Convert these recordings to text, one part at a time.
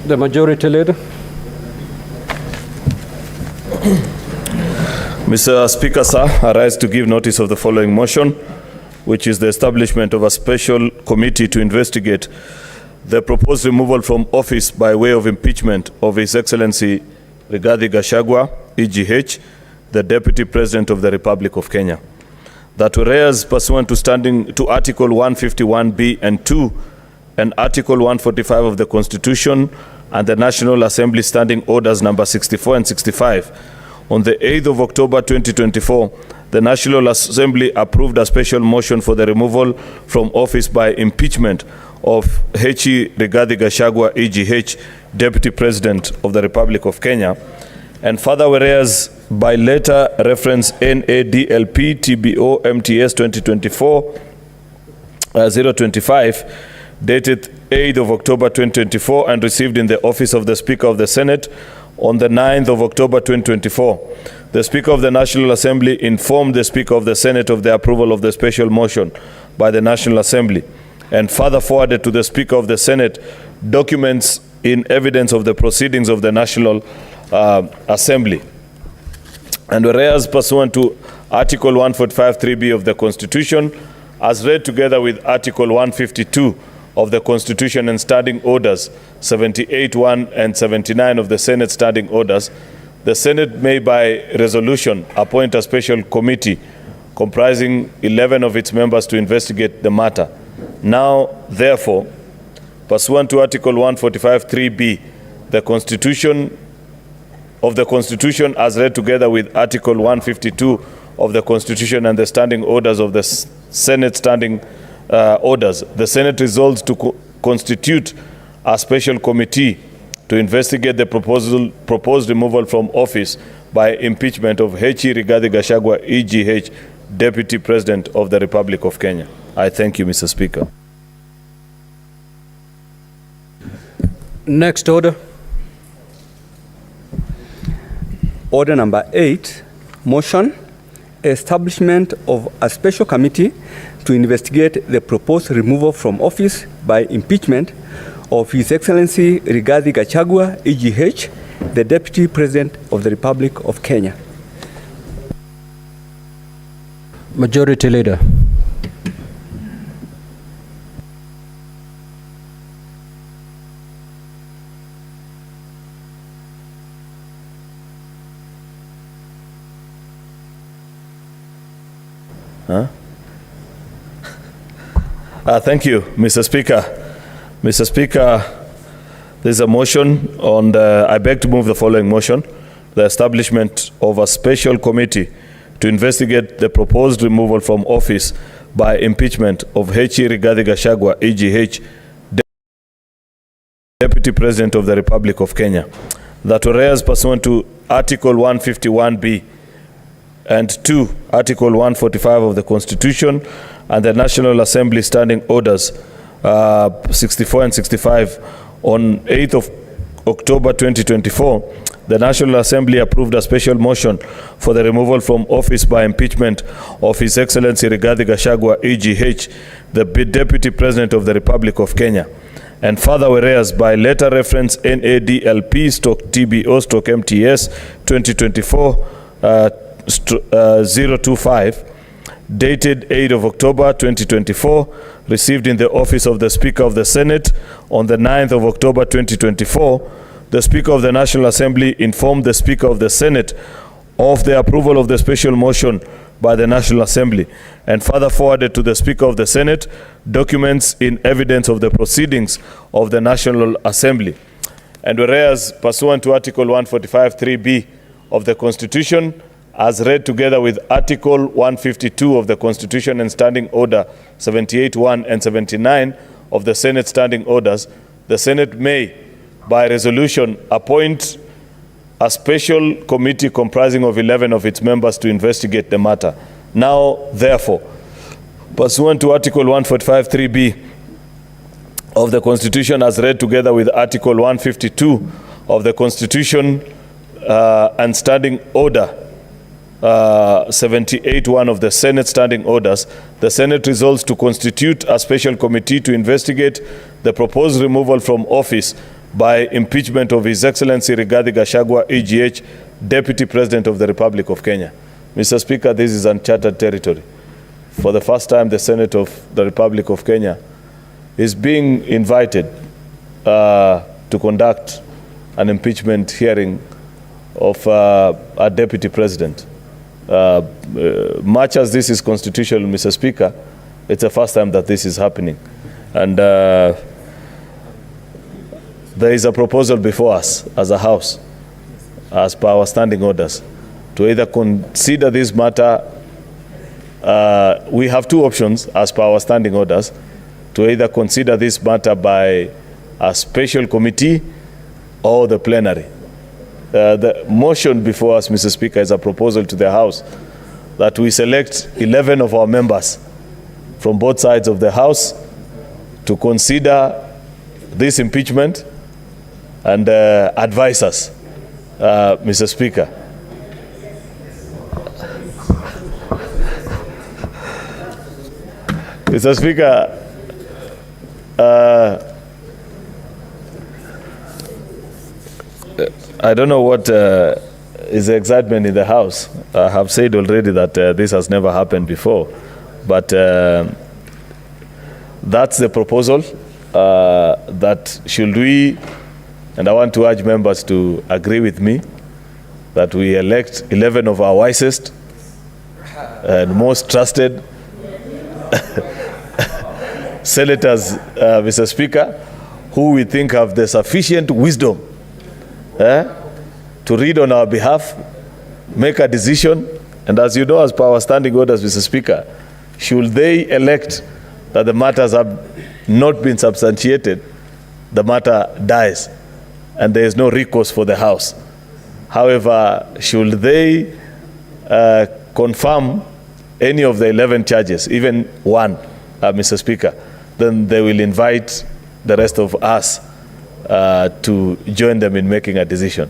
The Majority Leader. Mr. Speaker, sir, I rise to give notice of the following motion, which is the establishment of a special committee to investigate the proposed removal from office by way of impeachment of His Excellency Gachagua, EGH, the Deputy President of the Republic of Kenya. That whereas pursuant to Article 151B and 2 and Article 145 of the Constitution and the National Assembly Standing Orders number 64 and 65, on the 8th of October 2024, the National Assembly approved a special motion for the removal from office by impeachment of H.E. Gachagua, EGH, Deputy President of the Republic of Kenya. And further, whereas by letter reference NADLP TBO MTS 2024-025, dated 8th of October 2024 and received in the office of the Speaker of the Senate on the 9th of October 2024. The Speaker of the National Assembly informed the Speaker of the Senate of the approval of the special motion by the National Assembly and further forwarded to the Speaker of the Senate documents in evidence of the proceedings of the National Assembly. And whereas pursuant to Article 145(3)(b) of the Constitution, as read together with Article 152 of the Constitution and Standing Orders 78(1) and 79 of the Senate Standing Orders, the Senate may by resolution appoint a special committee comprising 11 of its members to investigate the matter. Now, therefore, pursuant to Article 145(3)(b), the Constitution as read together with Article 152 of the Constitution and the Standing Orders of the Senate Standing Orders, the Senate resolves to constitute a special committee to investigate the proposed removal from office by impeachment of H.E. Gachagua, EGH, Deputy President of the Republic of Kenya. I thank you, Mr. Speaker. Next order. Order number 8, motion, establishment of a special committee to investigate the proposed removal from office by impeachment of His Excellency Gachagua, EGH, the Deputy President of the Republic of Kenya. Majority Leader. Thank you, Mr. Speaker. Mr. Speaker, there's a motion on I beg to move the following motion: the establishment of a special committee to investigate the proposed removal from office by impeachment of H.E. Gachagua, EGH, Deputy President of the Republic of Kenya. That whereas pursuant to Article 151B and 2, Article 145 of the Constitution and the National Assembly Standing Orders 64 and 65, on 8th of October 2024, the National Assembly approved a special motion for the removal from office by impeachment of His Excellency Gachagua, EGH, the Deputy President of the Republic of Kenya. And further, whereas by letter reference NADLP/TBO/MTS 2024-025, dated 8th of October 2024, received in the office of the Speaker of the Senate on the 9th of October 2024, the Speaker of the National Assembly informed the Speaker of the Senate of the approval of the special motion by the National Assembly and further forwarded to the Speaker of the Senate documents in evidence of the proceedings of the National Assembly. And whereas pursuant to Article 145(3)(b) of the Constitution, as read together with Article 152 of the Constitution and Standing Order 78(1) and 79 of the Senate Standing Orders, the Senate may, by resolution, appoint a special committee comprising of 11 of its members to investigate the matter. Now, therefore, pursuant to Article 145(3)(b) of the Constitution, as read together with Article 152 of the Constitution and Standing Order 78(1) of the Senate Standing Orders, the Senate resolves to constitute a special committee to investigate the proposed removal from office by impeachment of His Excellency Rigathi Gachagua, EGH, Deputy President of the Republic of Kenya. Mr. Speaker, this is uncharted territory. For the first time, the Senate of the Republic of Kenya is being invited to conduct an impeachment hearing of a Deputy President. Much as this is constitutional, Mr. Speaker, it's the first time that this is happening. And there is a proposal before us as a House, as per our standing orders, to either consider this matter. We have two options as per our standing orders, to either consider this matter by a special committee or the plenary. The motion before us, Mr. Speaker, is a proposal to the House that we select 11 of our members from both sides of the House to consider this impeachment and advise us, Mr. Speaker. Mr. Speaker, I don't know what is the excitement in the House. I have said already that this has never happened before, but that's the proposal. That should we, and I want to urge members to agree with me, that we elect 11 of our wisest and most trusted senators, Mr. Speaker, who we think have the sufficient wisdom to read on our behalf, make a decision, and as you know, as per our standing orders, Mr. Speaker, should they elect that the matters have not been substantiated, the matter dies, and there is no recourse for the House. However, should they confirm any of the 11 charges, even one, Mr. Speaker, then they will invite the rest of us to join them in making a decision.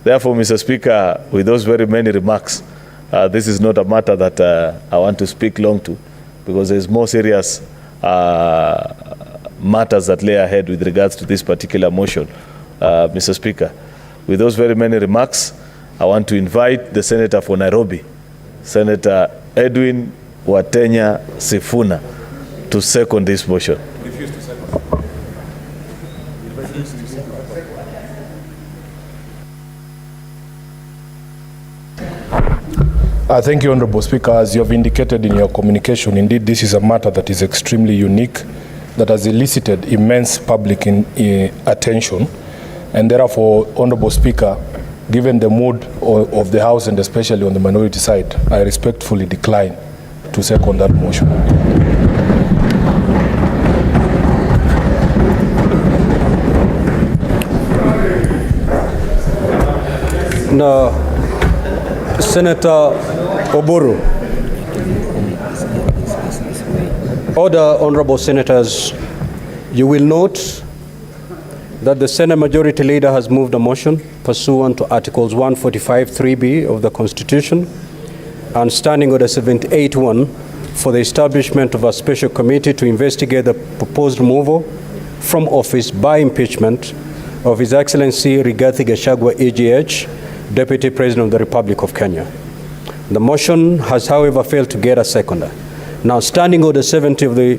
Therefore, Mr. Speaker, with those very many remarks, this is not a matter that I want to speak long to, because there's more serious matters that lay ahead with regards to this particular motion, Mr. Speaker. With those very many remarks, I want to invite the Senator for Nairobi, Senator Edwin Watenya Sifuna, to second this motion. Refuse to second. Thank you, Honorable Speaker. As you have indicated in your communication, indeed this is a matter that is extremely unique, that has elicited immense public attention, and therefore, Honorable Speaker, given the mood of the House and especially on the minority side, I respectfully decline to second that motion. Now, Senator Oburu. Order, honorable senators. You will note that the Senate Majority Leader has moved a motion pursuant to Articles 145(3)(b) of the Constitution and Standing Order 78(1) for the establishment of a special committee to investigate the proposed removal from office by impeachment of His Excellency Rigathi Gachagua, EGH, Deputy President of the Republic of Kenya. The motion has, however, failed to get a seconder. Now, Standing Order 70 of the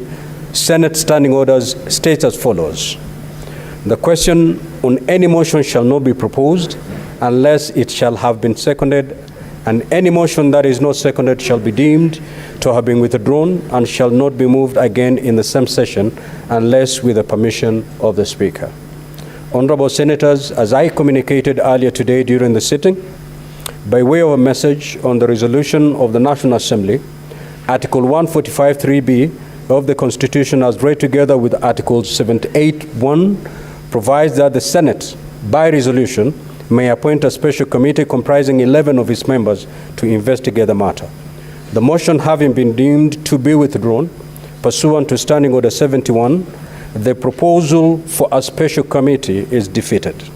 Senate Standing Orders states as follows. The question on any motion shall not be proposed unless it shall have been seconded, and any motion that is not seconded shall be deemed to have been withdrawn and shall not be moved again in the same session unless with the permission of the Speaker. Honorable Senators, as I communicated earlier today during the sitting, by way of a message on the resolution of the National Assembly, Article 145(3)(b) of the Constitution, as read together with Article 78(1), provides that the Senate, by resolution, may appoint a special committee comprising 11 of its members to investigate the matter. The motion having been deemed to be withdrawn, pursuant to Standing Order 71, the proposal for a special committee is defeated.